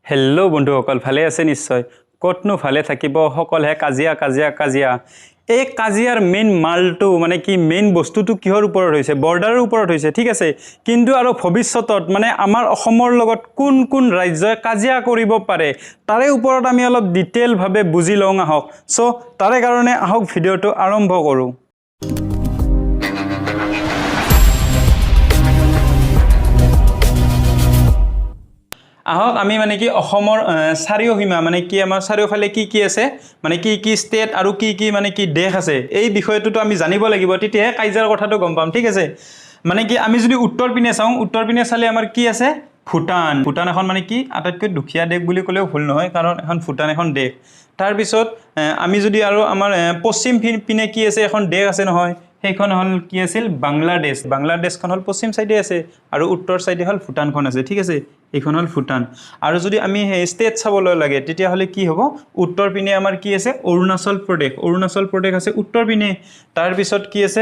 Hello' বন্ধুসকল, ভালে আছে নিশ্চয়। ক'তনো ভালে থাকিব, সকলহে কাজিয়া কাজিয়া কাজিয়া। এই কাজিয়াৰ মেইন মালটো মানে কি, মেইন বস্তুটো কিহৰ ওপৰত হৈছে? বৰ্ডাৰৰ ওপৰত হৈছে, ঠিক আছে। কিন্তু আৰু ভৱিষ্যতত মানে আমাৰ অসমৰ লগত কোন কোন ৰাজ্যই কাজিয়া কৰিব পাৰে, তাৰে ওপৰত আমি অলপ ডিটেইলভাৱে বুজি লওঁ আহক। চ' তাৰে কাৰণে আহক ভিডিঅ'টো আৰম্ভ কৰোঁ। আহক আমি মানে কি অসমৰ চাৰিওসীমা মানে কি, আমাৰ চাৰিওফালে কি কি আছে, মানে কি কি ষ্টেট আৰু কি কি মানে কি দেশ আছে, এই বিষয়টোতো আমি জানিব লাগিব, তেতিয়াহে কাজিয়াৰ কথাটো গম পাম, ঠিক আছে। মানে কি আমি যদি উত্তৰ পিনে চাওঁ, উত্তৰ পিনে চালে আমাৰ কি আছে? ভূটান। ভূটান এখন মানে কি আটাইতকৈ দুখীয়া দেশ বুলি ক'লেও ভুল নহয়, কাৰণ এখন ভূটান এখন দেশ। তাৰপিছত আমি যদি আৰু আমাৰ পশ্চিম পিনে কি আছে, এখন দেশ আছে নহয়, সেইখন হ'ল কি আছিল? বাংলাদেশ। বাংলাদেশখন হ'ল পশ্চিম চাইডে আছে আৰু উত্তৰ চাইডে হ'ল ভূটানখন আছে, ঠিক আছে। এইখন হ'ল ভূটান। আৰু যদি আমি সেই ষ্টেট চাবলৈ লাগে, তেতিয়াহ'লে কি হ'ব? উত্তৰ পিনে আমাৰ কি আছে? অৰুণাচল প্ৰদেশ। অৰুণাচল প্ৰদেশ আছে উত্তৰ পিনে। তাৰপিছত কি আছে?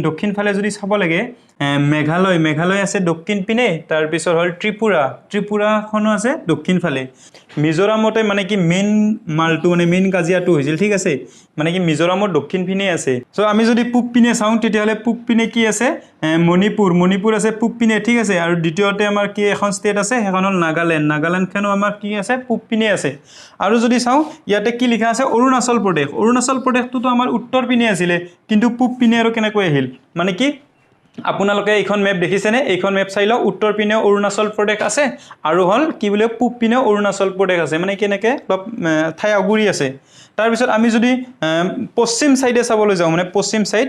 দক্ষিণ ফালে যদি চাব লাগে, মেঘালয়। মেঘালয় আছে দক্ষিণ পিনে। তাৰপিছত হ'ল ত্ৰিপুৰা। ত্ৰিপুৰাখনো আছে দক্ষিণ ফালে। মিজোৰামতে মানে কি মেইন মালটো, মানে মেইন কাজিয়াটো হৈছিল, ঠিক আছে। মানে কি মিজোৰামৰ দক্ষিণ পিনে আছে। চ' আমি যদি পূব পিনে চাওঁ, তেতিয়াহ'লে পূব পিনে কি আছে? মণিপুৰ। মণিপুৰ আছে পূব পিনে, ঠিক আছে। আৰু দ্বিতীয়তে আমাৰ কি এখন ষ্টেট আছে, সেইখন হ'ল নাগালেণ্ড। নাগালেণ্ডখনো আমাৰ কি আছে? পূব পিনে আছে। আৰু যদি চাওঁ, ইয়াতে কি লিখা আছে? অৰুণাচল প্ৰদেশ। অৰুণাচল প্ৰদেশটোতো আমাৰ উত্তৰ পিনে আছিলে, কিন্তু পূব পিনে আৰু কেনেকৈ আহিল? মানে কি আপোনালোকে এইখন মেপ দেখিছেনে? এইখন মেপ চাই লওক, উত্তৰ পিনেও অৰুণাচল প্ৰদেশ আছে আৰু হ'ল কি বোলে পূব পিনেও অৰুণাচল প্ৰদেশ আছে, মানে কেনেকৈ অলপ ঠাই আগুৰি আছে। তাৰপিছত আমি যদি পশ্চিম চাইডে চাবলৈ যাওঁ, মানে পশ্চিম চাইড,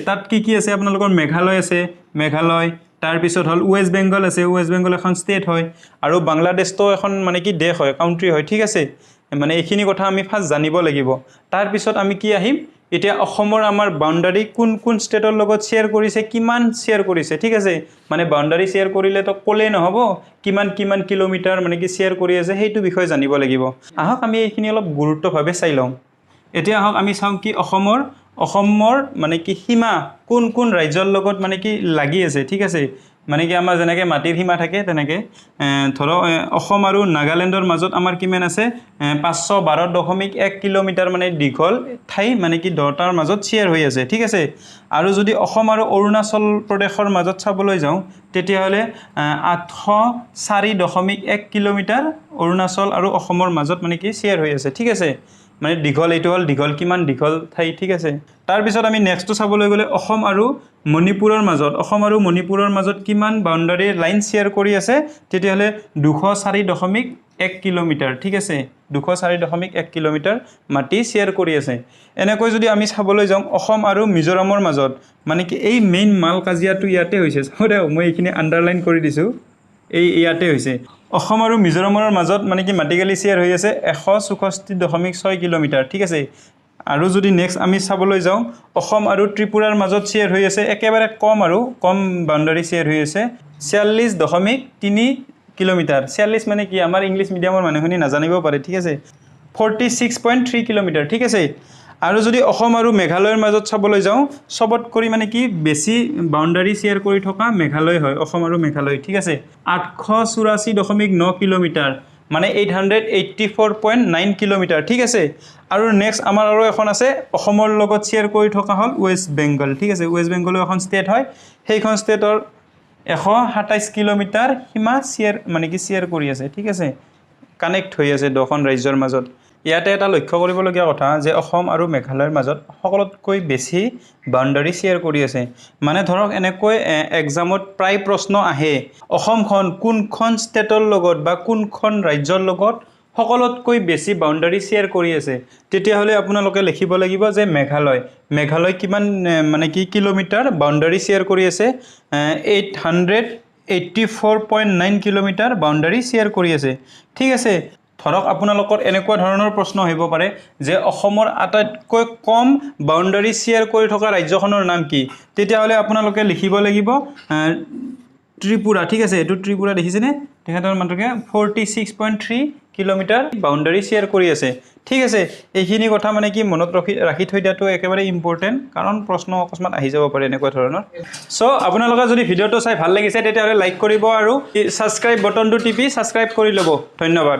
তাত কি কি আছে? আপোনালোকৰ মেঘালয় আছে, মেঘালয়। তাৰপিছত হ'ল ৱেষ্ট বেংগল আছে, ৱেষ্ট বেংগল এখন ষ্টেট হয়। আৰু বাংলাদেশটো এখন মানে কি দেশ হয়, কাউণ্ট্ৰি হয়, ঠিক আছে। মানে এইখিনি কথা আমি ফাৰ্ষ্ট জানিব লাগিব। তাৰপিছত আমি কি আহিম? এতিয়া অসমৰ আমাৰ বাউণ্ডাৰী কোন কোন ষ্টেটৰ লগত শ্বেয়াৰ কৰিছে, কিমান শ্বেয়াৰ কৰিছে, ঠিক আছে। মানে বাউণ্ডাৰী শ্বেয়াৰ কৰিলেতো ক'লেই নহ'ব, কিমান কিমান কিলোমিটাৰ মানে কি শ্বেয়াৰ কৰি আছে, সেইটো বিষয়ে জানিব লাগিব। আহক আমি এইখিনি অলপ গুৰুত্বভাৱে চাই লওঁ। এতিয়া আহক আমি চাওঁ কি অসমৰ মানে কি সীমা কোন কোন ৰাজ্যৰ লগত মানে কি লাগি আছে, ঠিক আছে। মানে কি আমাৰ যেনেকৈ মাটিৰ সীমা থাকে, তেনেকৈ ধৰক অসম আৰু নাগালেণ্ডৰ মাজত আমাৰ কিমান আছে? 512.1 কিলোমিটাৰ মানে দীঘল ঠাই, মানে কি দুটাৰ মাজত শ্বেয়াৰ হৈ আছে, ঠিক আছে। আৰু যদি অসম আৰু অৰুণাচল প্ৰদেশৰ মাজত চাবলৈ যাওঁ, তেতিয়াহ'লে 804.1 কিলোমিটাৰ অৰুণাচল আৰু অসমৰ মাজত মানে কি শ্বেয়াৰ হৈ আছে, ঠিক আছে। মানে দীঘল, এইটো হ'ল দীঘল, কিমান দীঘল ঠাই, ঠিক আছে। তাৰপিছত আমি নেক্সটটো চাবলৈ গ'লে অসম আৰু মণিপুৰৰ মাজত কিমান বাউণ্ডাৰী লাইন শ্বেয়াৰ কৰি আছে, তেতিয়াহ'লে 204.1 কিলোমিটাৰ, ঠিক আছে। 204.1 কিলোমিটাৰ মাটি শ্বেয়াৰ কৰি আছে। এনেকৈ যদি আমি চাবলৈ যাওঁ অসম আৰু মিজোৰামৰ মাজত, মানে কি এই মেইন মাল কাজিয়াটো ইয়াতে হৈছে। মই এইখিনি আণ্ডাৰলাইন কৰি দিছোঁ, ইয়াতে হৈছে। অসম আৰু মিজোৰামৰ মাজত মানে কি মাটিকালি শ্বেয়াৰ হৈ আছে 164.6 কিলোমিটাৰ, ঠিক আছে। আৰু যদি নেক্সট আমি চাবলৈ যাওঁ, অসম আৰু ত্ৰিপুৰাৰ মাজত শ্বেয়াৰ হৈ আছে একেবাৰে কম বাউণ্ডাৰী শ্বেয়াৰ হৈ আছে 46.3 কিলোমিটাৰ। 46 মানে কি, আমাৰ ইংলিছ মিডিয়ামৰ মানুহখিনি নাজানিব পাৰে, ঠিক আছে। 46.3 কিলোমিটাৰ, ঠিক আছে। আৰু যদি অসম আৰু মেঘালয়ৰ মাজত চাবলৈ যাওঁ, চবতকৈ মানে কি বেছি বাউণ্ডাৰী শ্বেয়াৰ কৰি থকা মেঘালয় হয়, অসম আৰু মেঘালয়, ঠিক আছে। 884.9 কিলোমিটাৰ, মানে 884.9 কিলোমিটাৰ, ঠিক আছে। আৰু নেক্সট আমাৰ আৰু এখন আছে অসমৰ লগত শ্বেয়াৰ কৰি থকা হ'ল ৱেষ্ট বেংগল, ঠিক আছে। ৱেষ্ট বেংগলো এখন ষ্টেট হয়, সেইখন ষ্টেটৰ 127 কিলোমিটাৰ সীমা শ্বেয়াৰ কৰি আছে, ঠিক আছে। কানেক্ট হৈ আছে দুখন ৰাজ্যৰ মাজত। ইয়াতে এটা লক্ষ্য কৰিবলগীয়া কথা যে অসম আৰু মেঘালয়ৰ মাজত সকলোতকৈ বেছি বাউণ্ডাৰী শ্বেয়াৰ কৰি আছে। মানে ধৰক এনেকৈ এক্সামত প্ৰায় প্ৰশ্ন আহে, অসমখন কোনখন ষ্টেটৰ লগত বা কোনখন ৰাজ্যৰ লগত সকলোতকৈ বেছি বাউণ্ডাৰী শ্বেয়াৰ কৰি আছে, তেতিয়াহ'লে আপোনালোকে লিখিব লাগিব যে মেঘালয় কিমান মানে কি কিলোমিটাৰ বাউণ্ডাৰী শ্বেয়াৰ কৰি আছে? 884.9 কিলোমিটাৰ বাউণ্ডাৰী শ্বেয়াৰ কৰি আছে, ঠিক আছে। ধৰক আপোনালোকৰ এনেকুৱা ধৰণৰ প্ৰশ্ন আহিব পাৰে যে অসমৰ আটাইতকৈ কম বাউণ্ডাৰী শ্বেয়াৰ কৰি থকা ৰাজ্যখনৰ নাম কি? তেতিয়াহ'লে আপোনালোকে লিখিব লাগিব ত্ৰিপুৰা, ঠিক আছে। এইটো ত্ৰিপুৰা দেখিছেনে? তেখেতৰ মাত্ৰকে 46.3 কিলোমিটাৰ বাউণ্ডাৰী শ্বেয়াৰ কৰি আছে ঠিক আছে এইখিনি কথা মানে কি মনত ৰাখি থৈ দিয়াটো একেবাৰে ইম্পৰ্টেণ্ট কাৰণ প্ৰশ্ন অকস্মাত আহি যাব পাৰে এনেকুৱা ধৰণৰ সো আপোনালোকে যদি ভিডিঅ'টো চাই ভাল লাগিছে তেতিয়াহ'লে লাইক কৰিব আৰু সাবস্ক্ৰাইব বাটনটো টিপি সাবস্ক্ৰাইব কৰি ল'ব ধন্যবাদ